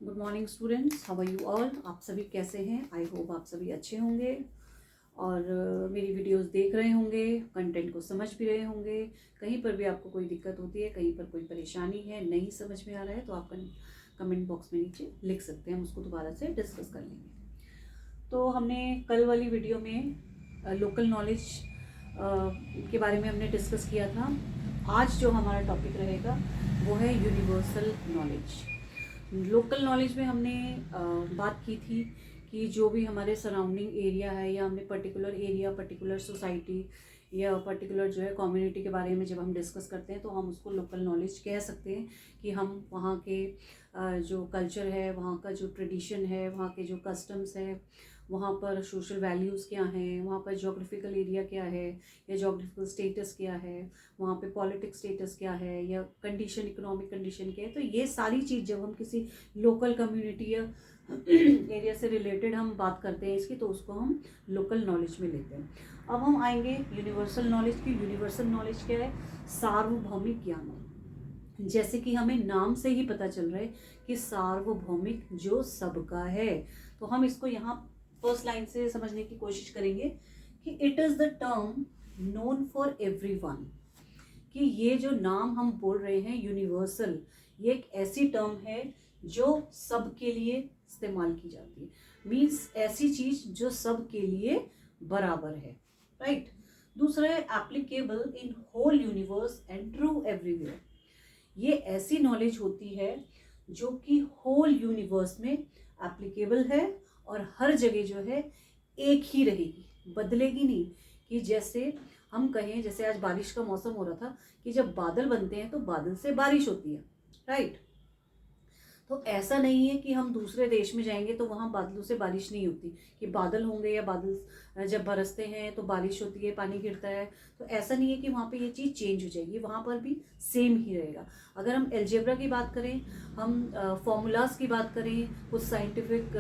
Good morning students, how are you all. आप सभी कैसे हैं? आई होप आप सभी अच्छे होंगे और मेरी वीडियोस देख रहे होंगे, कंटेंट को समझ भी रहे होंगे। कहीं पर भी आपको कोई दिक्कत होती है, कहीं पर कोई परेशानी है, नहीं समझ में आ रहा है, तो आप कमेंट बॉक्स में नीचे लिख सकते हैं, हम उसको दोबारा से डिस्कस कर लेंगे। तो हमने कल वाली वीडियो में लोकल नॉलेज के बारे में हमने डिस्कस किया था। आज जो हमारा टॉपिक रहेगा वो है यूनिवर्सल नॉलेज। लोकल नॉलेज में हमने बात की थी कि जो भी हमारे सराउंडिंग एरिया है, या हमने पर्टिकुलर एरिया, पर्टिकुलर सोसाइटी या पर्टिकुलर जो है कम्युनिटी के बारे में जब हम डिस्कस करते हैं तो हम उसको लोकल नॉलेज कह सकते हैं कि हम वहाँ के जो कल्चर है, वहाँ का जो ट्रेडिशन है, वहाँ के जो कस्टम्स है, वहाँ पर सोशल वैल्यूज़ क्या हैं, वहाँ पर जोग्राफिकल एरिया क्या है या जोग्राफिकल स्टेटस क्या है, वहाँ पे पॉलिटिक्स स्टेटस क्या है, या कंडीशन, इकोनॉमिक कंडीशन क्या है। तो ये सारी चीज़ जब हम किसी लोकल कम्युनिटी या एरिया से रिलेटेड हम बात करते हैं इसकी, तो उसको हम लोकल नॉलेज में लेते हैं। अब हम आएंगे यूनिवर्सल नॉलेज की। यूनिवर्सल नॉलेज क्या है? सार्वभौमिक ज्ञान। जैसे कि हमें नाम से ही पता चल रहा है कि सार्वभौमिक, जो सबका है। तो हम इसको यहाँ फर्स्ट लाइन से समझने की कोशिश करेंगे कि it is the term known for everyone. कि ये जो नाम हम बोल रहे हैं यूनिवर्सल, ये एक ऐसी टर्म है जो सबके लिए इस्तेमाल की जाती है। मीन्स ऐसी चीज जो सबके लिए बराबर है, राइट। दूसरा है applicable in whole universe and true everywhere. ये ऐसी नॉलेज होती है जो कि होल यूनिवर्स में एप्लीकेबल है और हर जगह जो है एक ही रहेगी, बदलेगी नहीं। कि जैसे हम कहें, जैसे आज बारिश का मौसम हो रहा था, कि जब बादल बनते हैं तो बादल से बारिश होती है, राइट। तो ऐसा नहीं है कि हम दूसरे देश में जाएंगे तो वहाँ बादलों से बारिश नहीं होती, कि बादल होंगे या बादल जब बरसते हैं तो बारिश होती है, पानी गिरता है। तो ऐसा नहीं है कि वहाँ पे ये चीज़ चेंज हो जाएगी, वहाँ पर भी सेम ही रहेगा। अगर हम एल्जेब्रा की बात करें, हम फॉर्मूलाज की बात करें, कुछ साइंटिफिक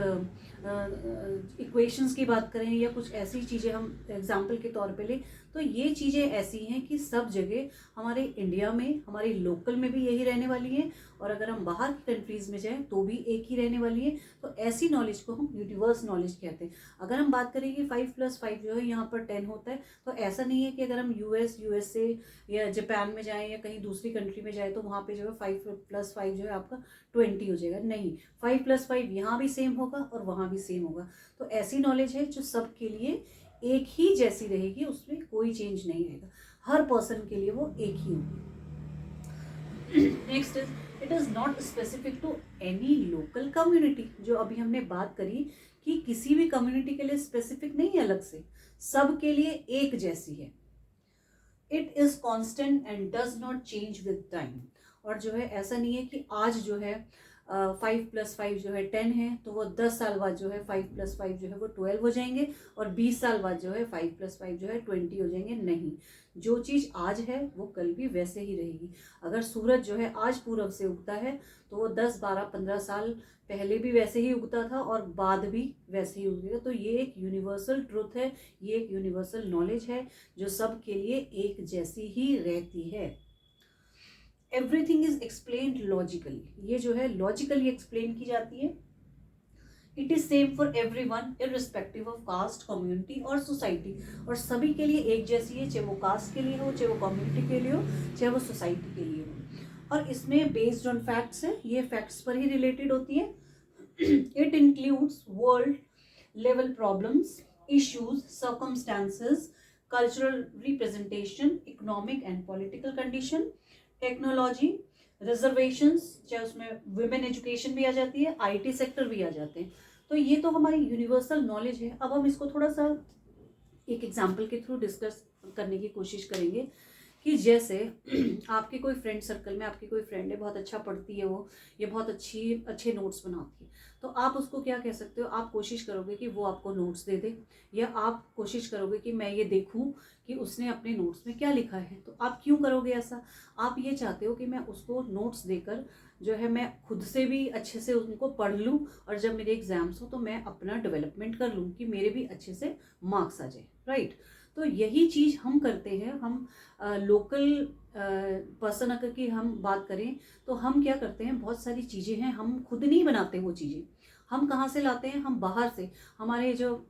इक्वेशंस की बात करें, या कुछ ऐसी चीज़ें हम एग्जाम्पल के तौर पे लें, तो ये चीज़ें ऐसी हैं कि सब जगह हमारे इंडिया में, हमारी लोकल में भी यही रहने वाली है, और अगर हम बाहर की कंट्रीज में जाएं तो भी एक ही रहने वाली है। तो ऐसी नॉलेज को हम यूनिवर्स नॉलेज कहते हैं। अगर हम बात करें कि 5+5 जो है यहाँ पर 10 होता है, तो ऐसा नहीं है कि अगर हम यूएसए या जापान में जाएं या कहीं दूसरी कंट्री में जाए तो वहाँ पे जो है 5+5 जो है आपका 20 हो जाएगा। नहीं, 5+5 यहाँ भी सेम होगा और वहाँ भी सेम होगा। तो ऐसी नॉलेज है जो सबके लिए एक ही जैसी रहेगी, उसमें कोई चेंज नहीं रहेगा, हर पर्सन के लिए वो एक ही होगी। Next is it is not specific to any local community. जो अभी हमने बात करी कि किसी भी कम्युनिटी के लिए स्पेसिफिक नहीं है, अलग से सबके लिए एक जैसी है। It is constant and does not change with time. और जो है ऐसा नहीं है कि आज जो है 5+5 जो है 10 है, तो वो 10 साल बाद जो है 5+5 जो है वो 12 हो जाएंगे, और 20 साल बाद जो है 5+5 जो है 20 हो जाएंगे। नहीं, जो चीज़ आज है वो कल भी वैसे ही रहेगी। अगर सूरज जो है आज पूरब से उगता है तो वो 10, 12, 15 साल पहले भी वैसे ही उगता था और बाद भी वैसे ही उगेगा। तो ये एक यूनिवर्सल ट्रुथ है, ये एक यूनिवर्सल नॉलेज है जो सबके लिए एक जैसी ही रहती है। Everything is explained logically. ये जो है लॉजिकली एक्सप्लेन की जाती है। It is same for everyone irrespective of caste, community और सोसाइटी। और सभी के लिए एक जैसी है, चाहे वो कास्ट के लिए हो, चाहे वो कम्युनिटी के लिए हो, चाहे वो सोसाइटी के लिए हो। और इसमें बेस्ड ऑन फैक्ट्स है, ये फैक्ट्स पर ही रिलेटेड होती है। It includes world level problems, issues, circumstances, cultural representation, economic and political condition, technology, reservations, चाहे उसमें वुमेन एजुकेशन भी आ जाती है, आईटी सेक्टर भी आ जाते हैं। तो ये तो हमारी यूनिवर्सल नॉलेज है। अब हम इसको थोड़ा सा एक एग्जाम्पल के थ्रू डिस्कस करने की कोशिश करेंगे कि जैसे आपके कोई फ्रेंड सर्कल में आपकी कोई फ्रेंड है, बहुत अच्छा पढ़ती है वो, ये बहुत अच्छे नोट्स बनाती है, तो आप उसको क्या कह सकते हो? आप कोशिश करोगे कि वो आपको नोट्स दे दे, या आप कोशिश करोगे कि मैं ये देखूं कि उसने अपने नोट्स में क्या लिखा है। तो आप क्यों करोगे ऐसा? आप ये चाहते हो कि मैं उसको नोट्स देकर जो है मैं खुद से भी अच्छे से उनको पढ़ लूँ, और जब मेरे एग्जाम्स हो तो मैं अपना डेवलपमेंट कर लूँ कि मेरे भी अच्छे से मार्क्स आ जाए, राइट। तो यही चीज़ हम करते हैं। हम लोकल पर्सन अगर की हम बात करें तो हम क्या करते हैं, बहुत सारी चीज़ें हैं हम खुद नहीं बनाते। वो चीज़ें हम कहाँ से लाते हैं, हम बाहर से। हमारे जो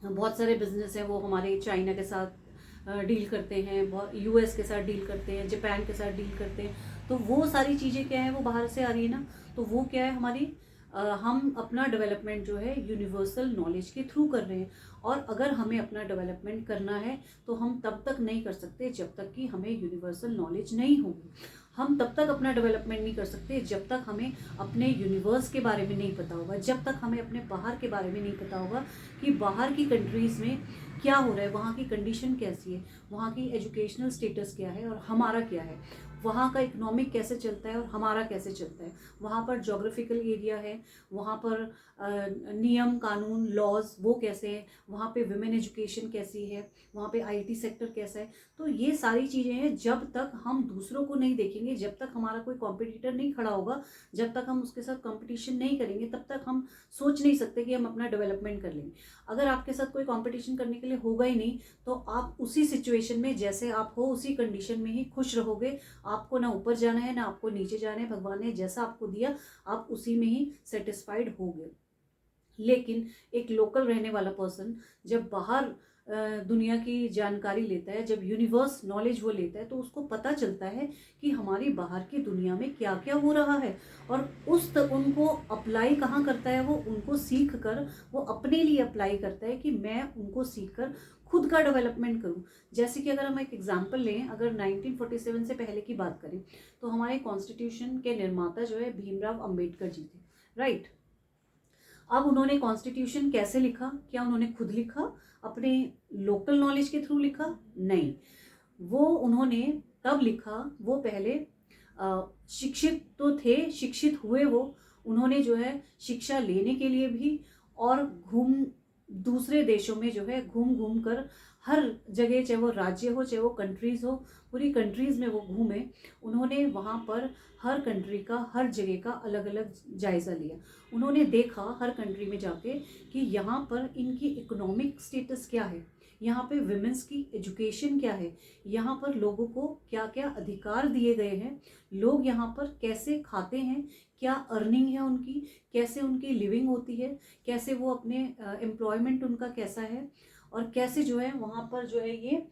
बहुत सारे बिजनेस हैं वो हमारे चाइना के साथ डील करते हैं, बहुत यूएस के साथ डील करते हैं, जापान के साथ डील करते हैं। तो वो सारी चीज़ें क्या है, वो बाहर से आ रही है ना। तो वो क्या है हमारी हम अपना डेवलपमेंट जो है यूनिवर्सल नॉलेज के थ्रू कर रहे हैं। और अगर हमें अपना डेवलपमेंट करना है तो हम तब तक नहीं कर सकते जब तक कि हमें यूनिवर्सल नॉलेज नहीं होगी। हम तब तक अपना डेवलपमेंट नहीं कर सकते जब तक हमें अपने यूनिवर्स के बारे में नहीं पता होगा, जब तक हमें अपने बाहर के बारे में नहीं पता होगा कि बाहर की कंट्रीज़ में क्या हो रहा है, वहाँ की कंडीशन कैसी है, वहाँ की एजुकेशनल स्टेटस क्या है और हमारा क्या है, वहाँ का इकोनॉमिक कैसे चलता है और हमारा कैसे चलता है, वहाँ पर जोग्राफिकल एरिया है, वहाँ पर नियम कानून लॉज वो कैसे हैं, वहाँ पे विमेन एजुकेशन कैसी है, वहाँ पे आईटी सेक्टर कैसा है। तो ये सारी चीज़ें हैं। जब तक हम दूसरों को नहीं देखेंगे, जब तक हमारा कोई कॉम्पिटिटर नहीं खड़ा होगा, जब तक हम उसके साथ कंपटीशन नहीं करेंगे, तब तक हम सोच नहीं सकते कि हम अपना डेवलपमेंट कर लेंगे। अगर आपके साथ कोई कंपटीशन करने के लिए होगा ही नहीं तो आप उसी सिचुएशन में जैसे आप हो उसी कंडीशन में ही खुश रहोगे। आपको ना ऊपर जाना है ना आपको नीचे जाना है, भगवान ने जैसा आपको दिया आप उसी में ही सेटिस्फाइड होगे। लेकिन एक लोकल रहने वाला पर्सन जब बाहर दुनिया की जानकारी लेता है, जब यूनिवर्स नॉलेज वो लेता है, तो उसको पता चलता है कि हमारी बाहर की दुनिया में क्या क्या हो रहा है। और उस तक उनको अप्लाई कहाँ करता है, वो उनको सीख कर वो अपने लिए अप्लाई करता है कि मैं उनको सीख कर खुद का डेवलपमेंट करूं। जैसे कि अगर हम एक एग्जांपल लें, अगर 1947 से पहले की बात करें तो हमारे कॉन्स्टिट्यूशन के निर्माता जो है भीमराव अंबेडकर जी थे, राइट। अब उन्होंने कॉन्स्टिट्यूशन कैसे लिखा, क्या उन्होंने खुद लिखा, अपने लोकल नॉलेज के थ्रू लिखा? नहीं, वो उन्होंने तब लिखा, वो पहले शिक्षित तो थे, शिक्षित हुए वो, उन्होंने जो है शिक्षा लेने के लिए भी और दूसरे देशों में जो है घूम घूम कर हर जगह, चाहे वो राज्य हो चाहे वो कंट्रीज हो, पूरी कंट्रीज में वो घूमे। उन्होंने वहाँ पर हर कंट्री का, हर जगह का अलग अलग जायज़ा लिया। उन्होंने देखा हर कंट्री में जाके कि यहाँ पर इनकी इकोनॉमिक स्टेटस क्या है, यहाँ पे विमेंस की एजुकेशन क्या है, यहाँ पर लोगों को क्या क्या अधिकार दिए गए हैं, लोग यहाँ पर कैसे खाते हैं, क्या अर्निंग है उनकी, कैसे उनकी लिविंग होती है, कैसे वो अपने एम्प्लॉयमेंट उनका कैसा है, और कैसे जो है वहाँ पर जो है ये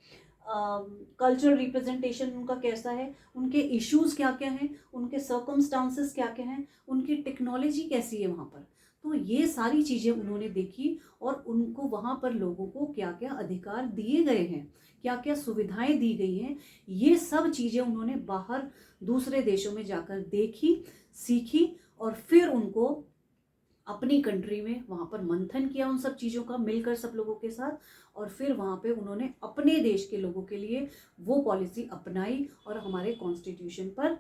कल्चरल रिप्रेजेंटेशन उनका कैसा है, उनके इश्यूज क्या क्या हैं, उनके सर्कमस्टांसेस क्या क्या हैं, उनकी टेक्नोलॉजी कैसी है वहाँ पर। तो ये सारी चीज़ें उन्होंने देखी और उनको वहाँ पर लोगों को क्या क्या अधिकार दिए गए हैं, क्या क्या सुविधाएं दी गई हैं, ये सब चीज़ें उन्होंने बाहर दूसरे देशों में जाकर देखी, सीखी और फिर उनको अपनी कंट्री में वहाँ पर मंथन किया उन सब चीज़ों का मिलकर सब लोगों के साथ। और फिर वहाँ पे उन्होंने अपने देश के लोगों के लिए वो पॉलिसी अपनाई और हमारे कॉन्स्टिट्यूशन पर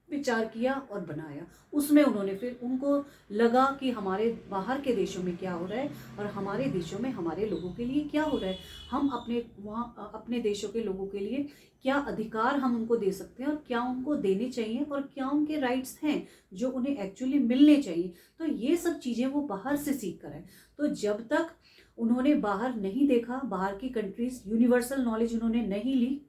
विचार किया और बनाया। उसमें उन्होंने फिर उनको लगा कि हमारे बाहर के देशों में क्या हो रहा है और हमारे देशों में हमारे लोगों के लिए क्या हो रहा है, हम अपने वहाँ अपने देशों के लोगों के लिए क्या अधिकार हम उनको दे सकते हैं और क्या उनको देने चाहिए और क्या उनके राइट्स हैं जो उन्हें एक्चुअली मिलने चाहिए। तो ये सब चीज़ें वो बाहर से सीख कर है। तो जब तक उन्होंने बाहर नहीं देखा, बाहर की कंट्रीज यूनिवर्सल नॉलेज उन्होंने नहीं ली,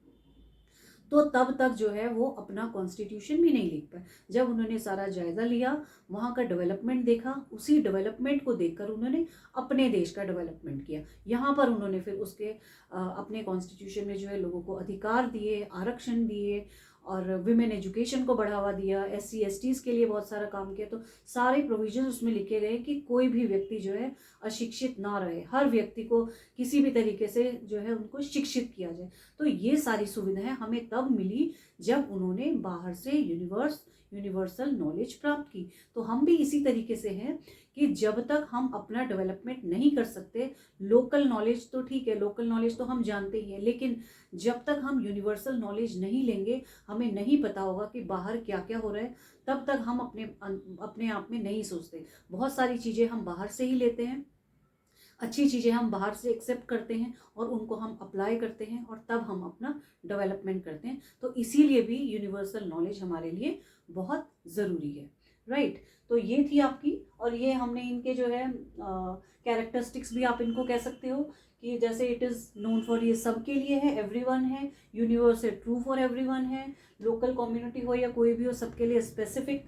तो तब तक जो है वो अपना कॉन्स्टिट्यूशन भी नहीं लिख पाए। जब उन्होंने सारा जायज़ा लिया, वहाँ का डेवलपमेंट देखा, उसी डेवलपमेंट को देखकर उन्होंने अपने देश का डेवलपमेंट किया। यहाँ पर उन्होंने फिर उसके अपने कॉन्स्टिट्यूशन में जो है लोगों को अधिकार दिए, आरक्षण दिए और विमेन एजुकेशन को बढ़ावा दिया, SC STs के लिए बहुत सारा काम किया। तो सारे प्रोविजन उसमें लिखे गए कि कोई भी व्यक्ति जो है अशिक्षित ना रहे, हर व्यक्ति को किसी भी तरीके से जो है उनको शिक्षित किया जाए। तो ये सारी सुविधाएं हमें तब मिली जब उन्होंने बाहर से यूनिवर्सल नॉलेज प्राप्त की। तो हम भी इसी तरीके से हैं कि जब तक हम अपना डेवलपमेंट नहीं कर सकते, लोकल नॉलेज तो ठीक है, लोकल नॉलेज तो हम जानते ही हैं, लेकिन जब तक हम यूनिवर्सल नॉलेज नहीं लेंगे, हमें नहीं पता होगा कि बाहर क्या क्या हो रहा है, तब तक हम अपने आप में नहीं सोचते। बहुत सारी चीज़ें हम बाहर से ही लेते हैं, अच्छी चीज़ें हम बाहर से एक्सेप्ट करते हैं और उनको हम अप्लाई करते हैं और तब हम अपना डेवलपमेंट करते हैं। तो इसीलिए भी यूनिवर्सल नॉलेज हमारे लिए बहुत ज़रूरी है, राइट। तो ये थी आपकी और ये हमने इनके जो है कैरेक्टरिस्टिक्स भी आप इनको कह सकते हो कि जैसे इट इज़ नोन फॉर, ये सबके लिए है, एवरीवन है, यूनिवर्स है, ट्रू फॉर एवरीवन है, लोकल कम्युनिटी हो या कोई भी हो, सबके लिए स्पेसिफिक,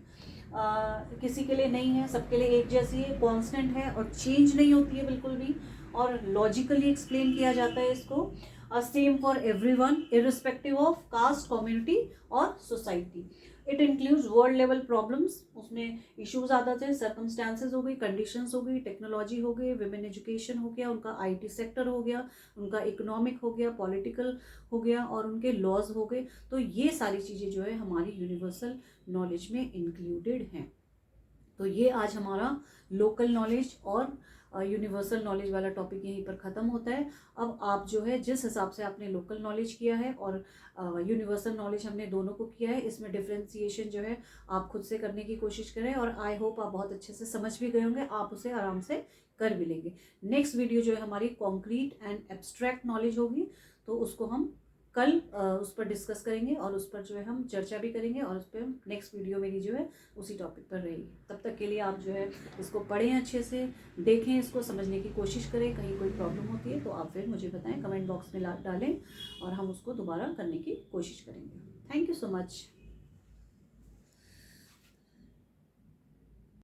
किसी के लिए नहीं है, सबके लिए एक जैसी है, कांस्टेंट है और चेंज नहीं होती है बिल्कुल भी, और लॉजिकली एक्सप्लेन किया जाता है इसको, same for everyone irrespective of caste, community और society. It includes world level problems, उसमें इश्यूज आ जाते हैं, सर्कमस्टांसेस हो गई, कंडीशंस हो गई, टेक्नोलॉजी हो गई, विमेन एजुकेशन हो गया, उनका आईटी सेक्टर हो गया, उनका इकोनॉमिक हो गया, पॉलिटिकल हो गया और उनके लॉज हो गए। तो ये सारी चीज़ें जो है हमारी यूनिवर्सल नॉलेज में इंक्लूडेड हैं। तो ये आज हमारा लोकल नॉलेज और यूनिवर्सल नॉलेज वाला टॉपिक यहीं पर ख़त्म होता है। अब आप जो है जिस हिसाब से आपने लोकल नॉलेज किया है और यूनिवर्सल नॉलेज हमने दोनों को किया है, इसमें डिफ्रेंसिएशन जो है आप खुद से करने की कोशिश करें और आई होप आप बहुत अच्छे से समझ भी गए होंगे, आप उसे आराम से कर भी लेंगे। नेक्स्ट वीडियो जो है हमारी कॉन्क्रीट एंड एब्स्ट्रैक्ट नॉलेज होगी, तो उसको हम कल उस पर डिस्कस करेंगे और उस पर जो है हम चर्चा भी करेंगे और उस पर नेक्स्ट वीडियो मेरी जो है उसी टॉपिक पर रहेगी। तब तक के लिए आप जो है इसको पढ़ें, अच्छे से देखें, इसको समझने की कोशिश करें। कहीं कोई प्रॉब्लम होती है तो आप फिर मुझे बताएं, कमेंट बॉक्स में डालें और हम उसको दोबारा करने की कोशिश करेंगे। Thank you so much.